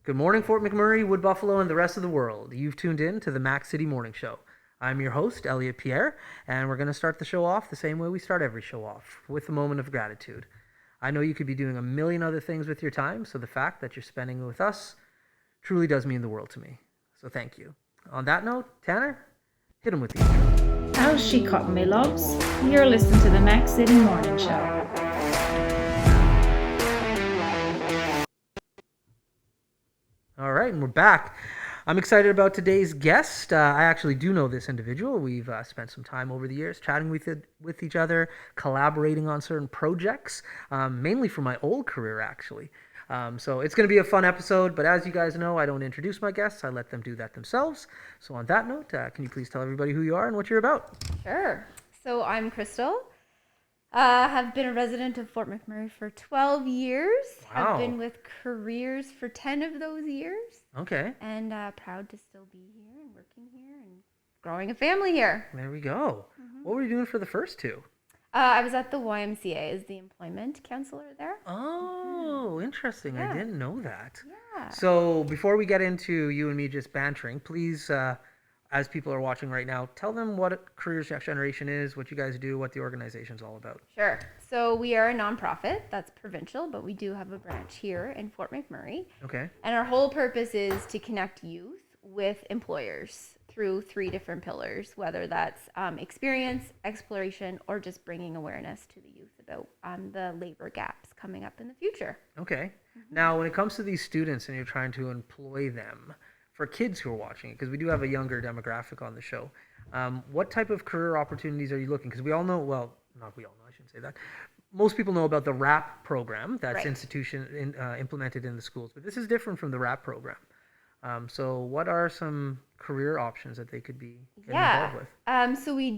Good morning, Fort McMurray, Wood Buffalo, and the rest of the world. You've tuned in to the Mac City Morning Show. I'm your host, Elliot Pierre, and we're going to start the show off the same way we start every show off, with a moment of gratitude. I know you could be doing a million other things with your time, so the fact that you're spending it with us truly does mean the world to me. So thank you. On that note, Tanner, hit him with the intro. How's she cotton, me loves? You're listening to the Mac City Morning Show. All right, and we're back. I'm excited about today's guest. I actually do know this individual. We've spent some time over the years chatting with each other, collaborating on certain projects, mainly for my old career, actually. So it's going to be a fun episode, but as you guys know, I don't introduce my guests. I let them do that themselves. So on that note, can you please tell everybody who you are and what you're about? Sure. So I'm Crystal. Have been a resident of Fort McMurray for 12 years. Wow. Have been with Careers for 10 of those years. Okay. And proud to still be here and working here and growing a family here. There we go. Mm-hmm. What were you doing for the first two? I was at the YMCA as the employment counselor there. Oh, interesting. Yeah. I didn't know that. Yeah. So before we get into you and me just bantering, please, as people are watching right now, tell them what Careers Next Generation is, what you guys do, what the organization's all about. Sure. So we are a nonprofit that's provincial, but we do have a branch here in Fort McMurray. Okay. And our whole purpose is to connect youth with employers through 3 different pillars, whether that's experience, exploration, or just bringing awareness to the youth about the labor gaps coming up in the future. Okay. Mm-hmm. Now, when it comes to these students and you're trying to employ them, for kids who are watching it, because we do have a younger demographic on the show, what type of career opportunities are you looking? Because we all know, well, not we all know, I shouldn't say that. Most people know about the RAP program that's Right. Implemented in the schools, but this is different from the RAP program. So what are some career options that they could be getting involved with? So we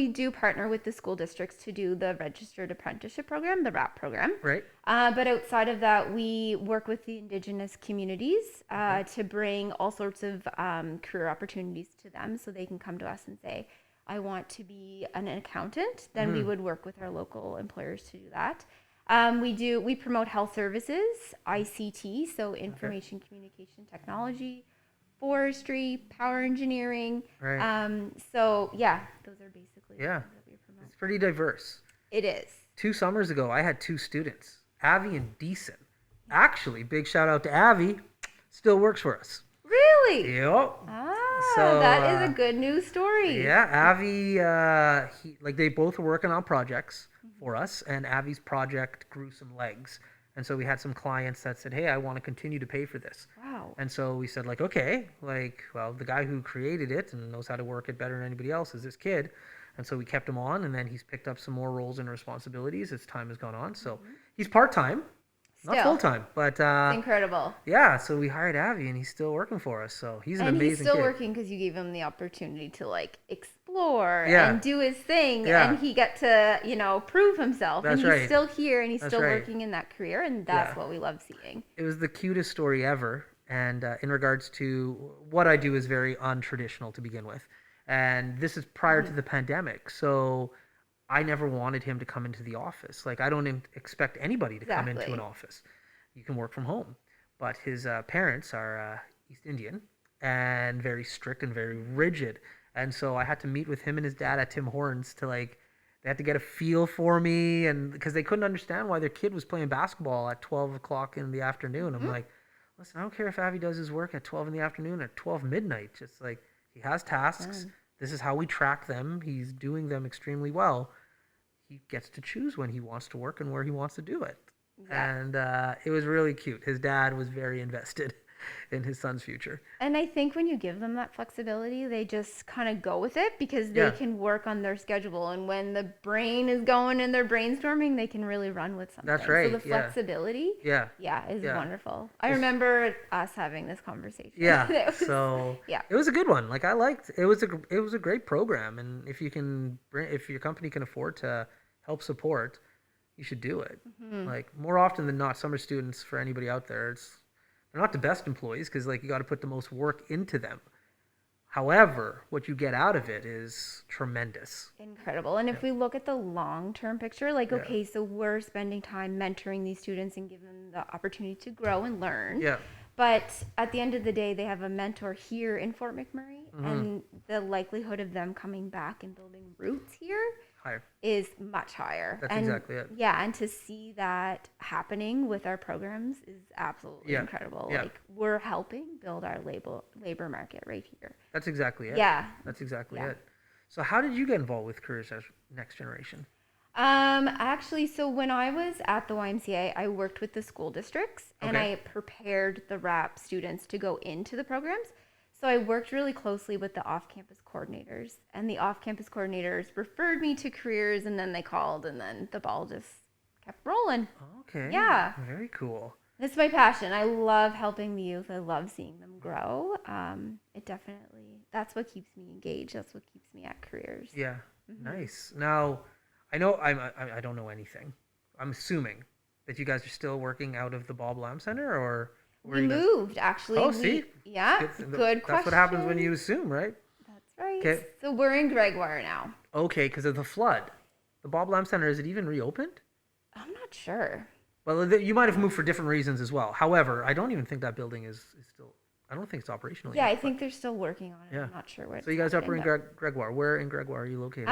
do partner with the school districts to do the registered apprenticeship program, the RAP program. Right. But outside of that, we work with the Indigenous communities to bring all sorts of career opportunities to them, so they can come to us and say, I want to be an accountant. Then we would work with our local employers to do that. We promote health services, ICT, so information communication technology, forestry, power engineering. Right. So yeah, those are basically Yeah. the things that we promote. It's pretty diverse. It is. 2 summers ago, I had 2 students, Avi and Deason. Actually, big shout out to Avi. Still works for us. Really? Yep. So, that is a good news story. Yeah, Avi, they both were working on projects for us, and Avi's project grew some legs. And so we had some clients that said, hey, I want to continue to pay for this. Wow. And so we said, okay, well, the guy who created it and knows how to work it better than anybody else is this kid. And so we kept him on, and then he's picked up some more roles and responsibilities as time has gone on. So he's part-time. Not full-time, but It's incredible. yeah, so we hired Avi, and he's still working for us. So he's an amazing kid. And he's still working because you gave him the opportunity to explore Yeah. and do his thing, Yeah. and he got to prove himself. That's and he's right. still here, and he's That's still right. working in that career, and that's Yeah. what we love seeing. It was the cutest story ever. And in regards to what I do is very untraditional to begin with. And this is prior to the pandemic. So I never wanted him to come into the office. I don't expect anybody to come into Exactly. an office. You can work from home. But his parents are East Indian and very strict and very rigid. And so I had to meet with him and his dad at Tim Hortons to they had to get a feel for me, and because they couldn't understand why their kid was playing basketball at 12 o'clock in the afternoon. I'm like, listen, I don't care if Avi does his work at 12 in the afternoon or 12 midnight. Just he has tasks. This is how we track them. He's doing them extremely well. He gets to choose when he wants to work and where he wants to do it. Yeah. And it was really cute. His dad was very invested in his son's future. And I think when you give them that flexibility, they just kind of go with it because they can work on their schedule. And when the brain is going and they're brainstorming, they can really run with something. That's right. So the flexibility, is Yeah. wonderful. I remember us having this conversation. Yeah. Yeah. It was a good one. I liked it. Was a great program, and if your company can afford to help support, you should do it. More often than not, summer students, for anybody out there, they're not the best employees because you got to put the most work into them. However, what you get out of it is tremendous. Incredible. And if we look at the long-term picture, so we're spending time mentoring these students and giving them the opportunity to grow and learn. Yeah. But at the end of the day, they have a mentor here in Fort McMurray, and the likelihood of them coming back and building roots here Higher. is much higher. That's and exactly it. Yeah, and to see that happening with our programs is absolutely Yeah. incredible. Yeah. Like, we're helping build our labor market right here. That's exactly it. Yeah. That's exactly Yeah. it. So how did you get involved with Careers Next Generation? Actually, so when I was at the YMCA, I worked with the school districts and Okay. I prepared the RAP students to go into the programs. So I worked really closely with the off-campus coordinators, and the off-campus coordinators referred me to careers, and then they called, and then the ball just kept rolling. Okay. Yeah. Very cool. It's my passion. I love helping the youth. I love seeing them grow. That's what keeps me engaged. That's what keeps me at careers. Yeah. Nice. Now, I know I don't know anything. I'm assuming that you guys are still working out of the Bob Lamb Center, or were We you guys- moved, actually. Oh, see? Yeah, Good good question. That's what happens when you assume, right? That's right. 'Kay. So we're in Gregoire now. Okay, because of the flood. The Bob Lamb Center, is it even reopened? I'm not sure. Well, you might have moved for different reasons as well. However, I don't even think that building is still. I don't think it's operational Yeah, yet. I think they're still working on it. Yeah. I'm not sure what. So you guys are up in Gregoire. Where in Gregoire are you located?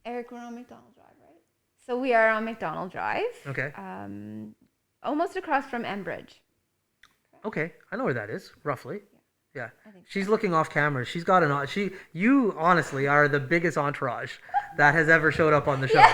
Eric, we're on McDonald Drive, right? So we are on McDonald Drive. Okay. Almost across from Enbridge. Okay, I know where that is, roughly. Yeah. I think She's looking off camera. She's got you honestly are the biggest entourage that has ever showed up on the show.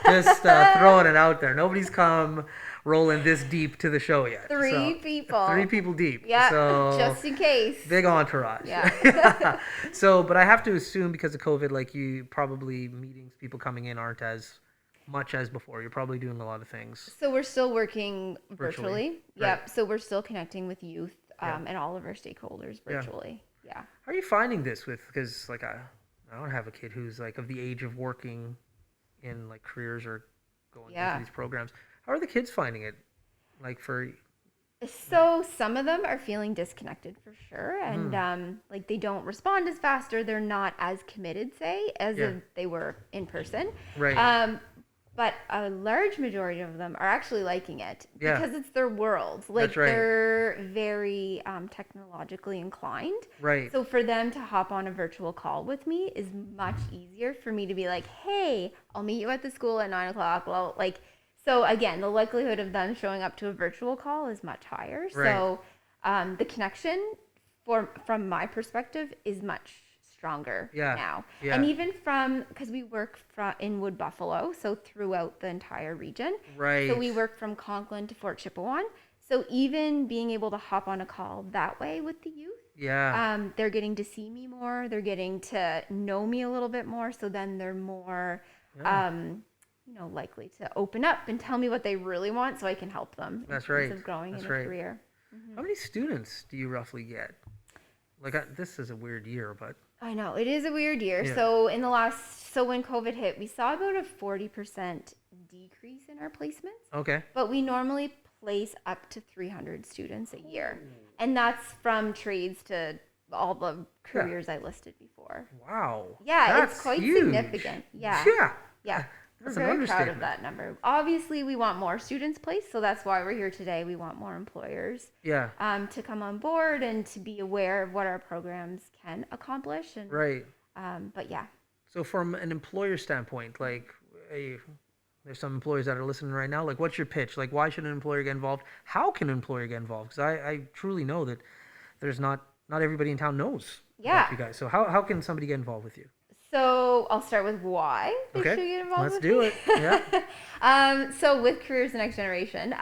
Just throwing it out there. Nobody's come rolling this deep to the show yet. Three people. 3 people deep. Yeah, So just in case. big entourage. Yeah. So, but I have to assume because of COVID, like you probably meetings, people coming in aren't as much as before. You're probably doing a lot of things. So we're still working Virtually. virtually. Right. Yep. So we're still connecting with youth Yeah. and all of our stakeholders virtually. Yeah. How are you finding this because like I don't have a kid who's like of the age of working in like careers or going into these programs. How are the kids finding it? Like for So some of them are feeling disconnected for sure, and like they don't respond as fast, or they're not as committed, say, as if they were in person. Right. But a large majority of them are actually liking it because it's their world. Like That's right. they're very technologically inclined. Right. So for them to hop on a virtual call with me is much easier for me to be like, hey, I'll meet you at the school at 9:00. Well, like. So again, the likelihood of them showing up to a virtual call is much higher. Right. So the connection, from my perspective, is much stronger now. Yeah. And even because we work in Wood Buffalo, so throughout the entire region. Right. So we work from Conklin to Fort Chipewyan. So even being able to hop on a call that way with the youth, they're getting to see me more. They're getting to know me a little bit more. So then they're more... likely to open up and tell me what they really want so I can help them in terms of growing in a career. How many students do you roughly get? Like this is a weird year, but I know it is a weird year. Yeah. So when COVID hit, we saw about a 40% decrease in our placements, okay. but we normally place up to 300 students a year. And that's from trades to all the careers I listed before. Wow. Yeah, That's it's quite huge. significant. Yeah. Yeah. We're That's an very proud of understatement. that number. Obviously, we want more students placed, so that's why we're here today. We want more employers Yeah. to come on board and to be aware of what our programs can accomplish. And, Right. But yeah. So from an employer standpoint, like there's some employers that are listening right now. Like, what's your pitch? Like, why should an employer get involved? How can an employer get involved? Because I truly know that there's not everybody in town knows about you guys. So how can somebody get involved with you? So I'll start with why they should get involved Let's with do me. it. Yeah. So with Careers Next Generation,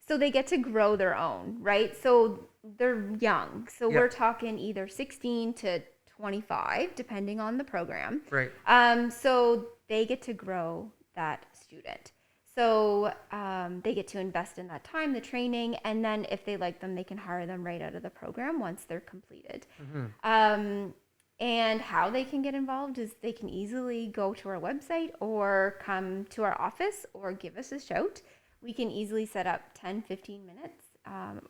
so they get to grow their own, right? So they're young. So we're talking either 16 to 25, depending on the program. Right. So they get to grow that student. So they get to invest in that time, the training, and then if they like them, they can hire them right out of the program once they're completed. And how they can get involved is they can easily go to our website or come to our office or give us a shout. We can easily set up 10, 15 minutes.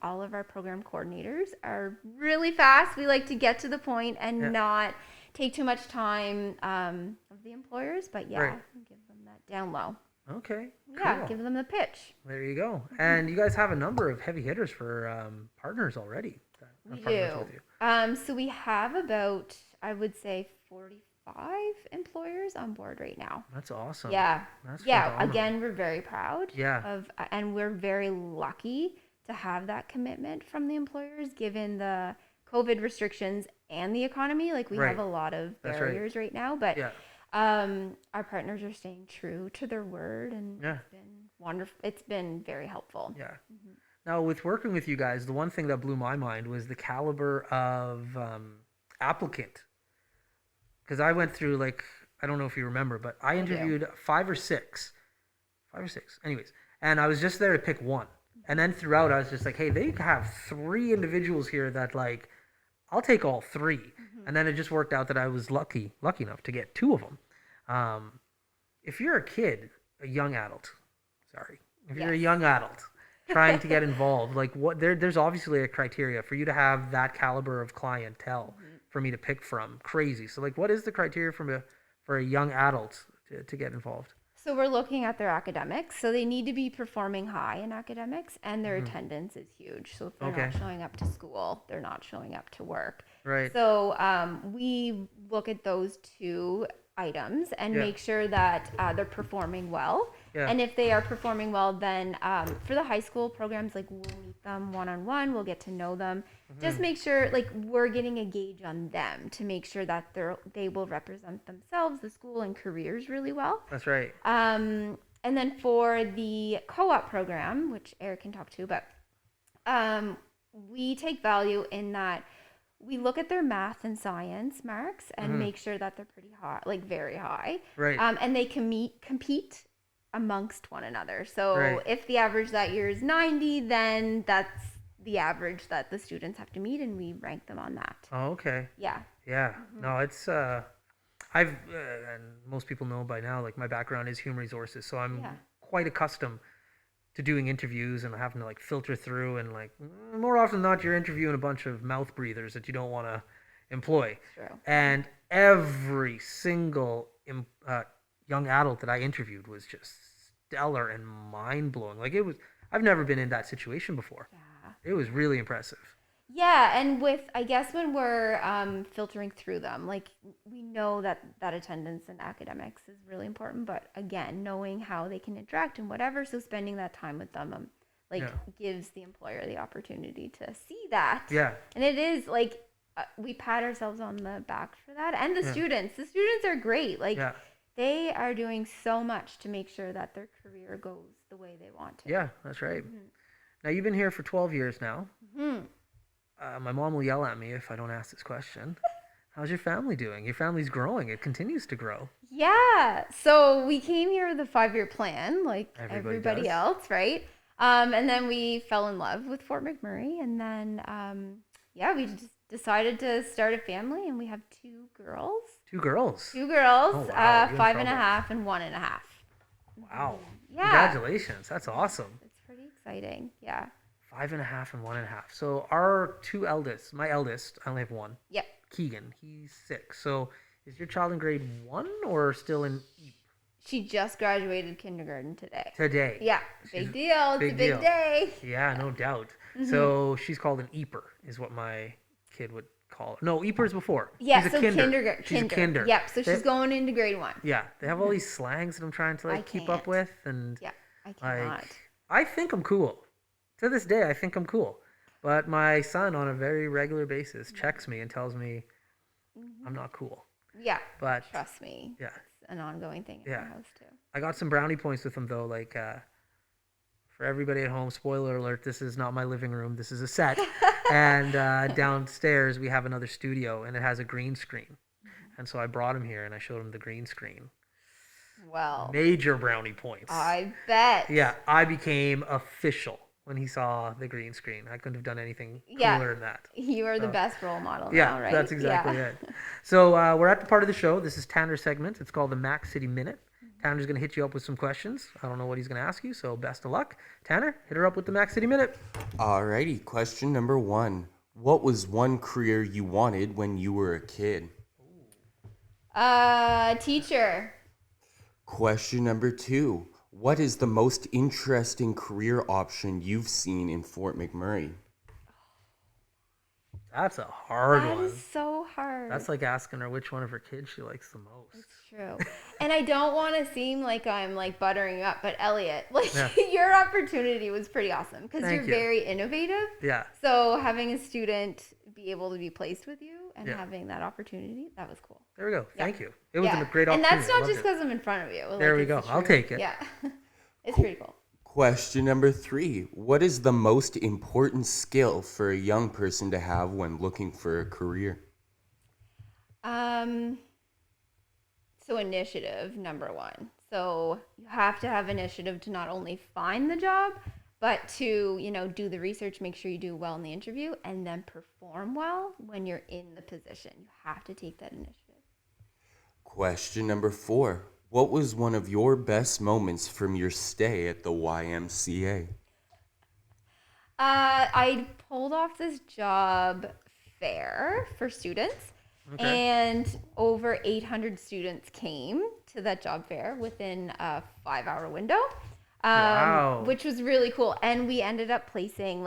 All of our program coordinators are really fast. We like to get to the point and not take too much time of the employers, but give them that down low. Okay. Yeah, Cool. give them the pitch. There you go. And you guys have a number of heavy hitters for partners already that We are partners do. with you. So we have about, I would say, 45 employers on board right now. That's awesome. Yeah. That's Yeah. phenomenal. Again, we're very proud Yeah. and we're very lucky to have that commitment from the employers given the COVID restrictions and the economy. Like we Right. have a lot of That's right. barriers right now, but Yeah. our partners are staying true to their word and Yeah. it's been wonderful. It's been very helpful. Yeah. Now, with working with you guys, the one thing that blew my mind was the caliber of applicant. Because I went through, like, I don't know if you remember, but I interviewed five or six. Anyways. And I was just there to pick one. And then throughout, I was just like, hey, they have 3 individuals here that, like, I'll take all 3. And then it just worked out that I was lucky enough to get 2 of them. If you're a kid, a young adult, if you're a young adult trying to get involved, like there's obviously a criteria for you to have that caliber of clientele for me to pick from. Crazy. So like, what is the criteria for a young adult to get involved? So we're looking at their academics. So they need to be performing high in academics, and their attendance is huge. So if they're not showing up to school, they're not showing up to work. Right. So we look at those 2 items and make sure that they're performing well. Yeah. And if they are performing well, then for the high school programs, like we'll meet them one-on-one, we'll get to know them. Just make sure like we're getting a gauge on them to make sure that they will represent themselves, the school, and careers really well. That's right. And then for the co-op program, which Eric can talk to, but we take value in that we look at their math and science marks and make sure that they're pretty high, like very high. Right. And they compete amongst one another. So Right. if the average that year is 90, then that's the average that the students have to meet, and we rank them on that. Oh, okay. Yeah. Yeah. No, it's and most people know by now, like my background is human resources, so I'm quite accustomed to doing interviews and having to like filter through, and like more often than not, you're interviewing a bunch of mouth breathers that you don't want to employ. True. And every single young adult that I interviewed was just stellar and mind blowing. Like I've never been in that situation before. Yeah. It was really impressive. Yeah, and I guess when we're filtering through them, like we know that attendance and academics is really important, but again, knowing how they can interact and whatever, so spending that time with them, gives the employer the opportunity to see that. Yeah. And it is like we pat ourselves on the back for that, and the students are great. Like they are doing so much to make sure that their career goes the way they want to. Yeah, that's right. Now you've been here for 12 years now. My mom will yell at me if I don't ask this question. How's your family doing? Your family's growing. It continues to grow. Yeah. So we came here with a 5-year plan, like everybody does. else, right? And then we fell in love with Fort McMurray. And then, we just decided to start a family. And we have 2 girls. 2 girls? 2 girls, Oh, wow. You're in 5 and a trouble. half and 1.5. Wow. Yeah. Congratulations. That's awesome. It's pretty exciting. Yeah. 5 and a half and 1.5. So our 2 eldest, my eldest, I only have one. Yep. Keegan, he's 6. So is your child in grade 1 or still in EAP? She just graduated kindergarten today. Today. Yeah. Big deal. It's big a big deal. day. Yeah, no doubt. So she's called an EAPer, is what my kid would call it. No, EAPer's before. Yeah, She's so a kinder. kindergarten. She's a kinder. Yep, so she's going into grade 1. Yeah, they have all these slangs that I'm trying to like keep up can't. with, and Yeah, I cannot. like I think I'm cool. To this day, I think I'm cool. But my son, on a very regular basis, checks me and tells me I'm not cool. Yeah, But trust me. yeah, It's an ongoing thing in our house too. I got some brownie points with him though. Like for everybody at home, spoiler alert: this is not my living room. This is a set, and downstairs we have another studio, and it has a green screen. And so I brought him here, and I showed him the green screen. Well, Major brownie points. I bet. Yeah, I became official when he saw the green screen. I couldn't have done anything cooler than that. You are the best role model Yeah, now, right? that's exactly it. So we're at the part of the show. This is Tanner's segment. It's called the Mac City Minute. Tanner's going to hit you up with some questions. I don't know what he's going to ask you, so best of luck. Tanner, hit her up with the Mac City Minute. Alrighty, question number 1. What was one career you wanted when you were a kid? Teacher. Question number 2. What is the most interesting career option you've seen in Fort McMurray? That's a hard That one. is so hard. That's like asking her which one of her kids she likes the most. It's true. And I don't want to seem like I'm like buttering you up, but Elliot, like Yeah. your opportunity was pretty awesome because Thank you're you. very innovative. Yeah. So having a student be able to be placed with you and Yeah. having that opportunity, that was cool. There we go. Yeah. Thank you. It was Yeah. a great And opportunity. that's I not loved just it. because I'm in front of you. There Like, we it's go. the I'll truth. take it. Yeah. It's pretty cool. Question number 3. What is the most important skill for a young person to have when looking for a career? So initiative, number 1. So you have to have initiative to not only find the job, but to, do the research, make sure you do well in the interview, and then perform well when you're in the position. You have to take that initiative. Question number 4. What was one of your best moments from your stay at the YMCA? I pulled off this job fair for students, and over 800 students came to that job fair within a 5-hour window, Wow. which was really cool. And we ended up placing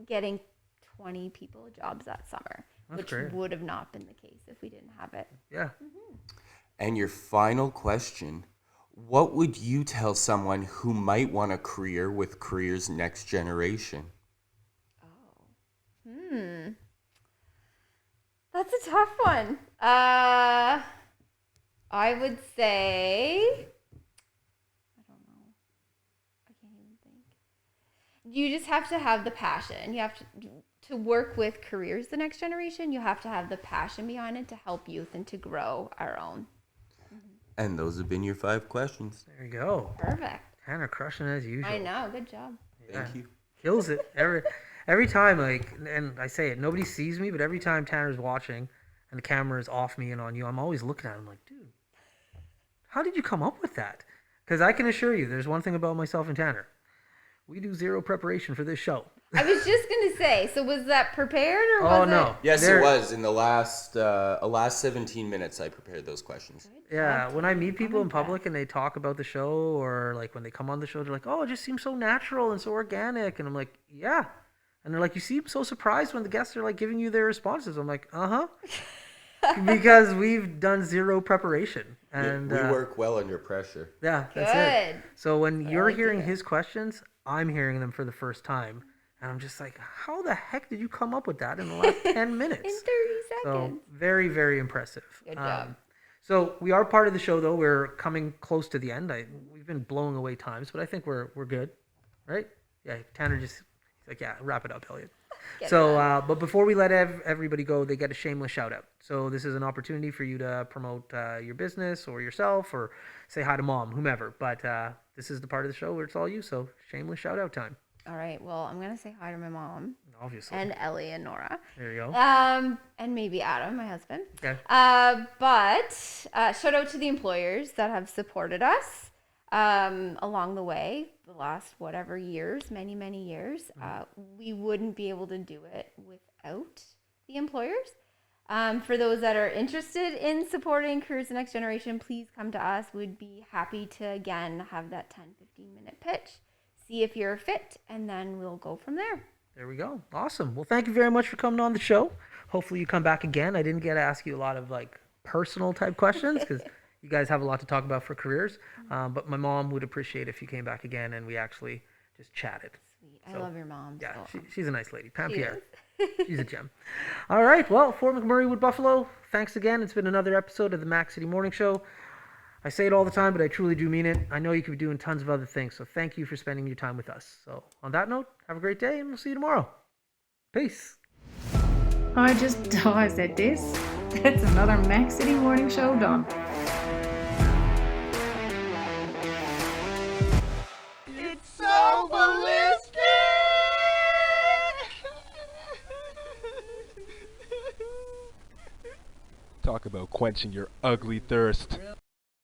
getting 20 people jobs that summer, That's which great. would have not been the case if we didn't have it. Yeah. And your final question, what would you tell someone who might want a career with Careers Next Generation? That's a tough one. I would say, I don't know. I can't even think. You just have to have the passion. You have to work with Careers the Next Generation. You have to have the passion behind it to help youth and to grow our own. And those have been your 5 questions. There you go. Perfect. Tanner crushing as usual. I know. Good job. Thank you. Kills it every time. And I say it, nobody sees me, but every time Tanner's watching and the camera is off me and on you, I'm always looking at him like, dude, how did you come up with that? Because I can assure you, there's one thing about myself and Tanner: we do zero preparation for this show. I was just gonna say. So was that prepared or Oh was no. it? Yes, There- it was. In the last 17 minutes, I prepared those questions. Yeah, when I meet people in impressed. public and they talk about the show, or like when they come on the show, they're like, "Oh, it just seems so natural and so organic," and I'm like, "Yeah," and they're like, "You seem so surprised when the guests are like giving you their responses." I'm like, "Uh huh," because we've done zero preparation, and we work well under pressure. yeah, that's it. Good. So when you're like to hearing hear. his questions, I'm hearing them for the first time, and I'm just like, "How the heck did you come up with that in the last 10 minutes?" In 30 So seconds. very, very impressive. Good job. So we are part of the show, though. We're coming close to the end. We've been blowing away times, but I think we're good, right? Yeah. Tanner just he's like, yeah, wrap it up, Elliot. Get So, but before we let everybody go, they get a shameless shout out. So this is an opportunity for you to promote your business or yourself, or say hi to mom, whomever. But this is the part of the show where it's all you. So shameless shout out time, All right. Well, I'm gonna say hi to my mom obviously. and Ellie and Nora, There you go. and maybe Adam, my husband. Okay. But shout out to the employers that have supported us along the way, the last whatever years, many years. We wouldn't be able to do it without the employers. For those that are interested in supporting Careers the Next Generation, please come to us. We'd be happy to, again, have that 10-15 minute pitch, see if you're a fit, and then we'll go from there. There we go. Awesome. Well, thank you very much for coming on the show. Hopefully you come back again. I didn't get to ask you a lot of like personal type questions because you guys have a lot to talk about for careers. But my mom would appreciate if you came back again and we actually just chatted. Sweet. I love your mom. Yeah, so. she's a nice lady. Pam She Pierre. She's a gem. All right. Well, Fort McMurray with Buffalo, thanks again. It's been another episode of the Mac City Morning Show. I say it all the time, but I truly do mean it. I know you could be doing tons of other things, so thank you for spending your time with us. So on that note, have a great day, and we'll see you tomorrow. Peace. I said this. That's another Mac City Morning Show done. It's so ballistic! Talk about quenching your ugly thirst.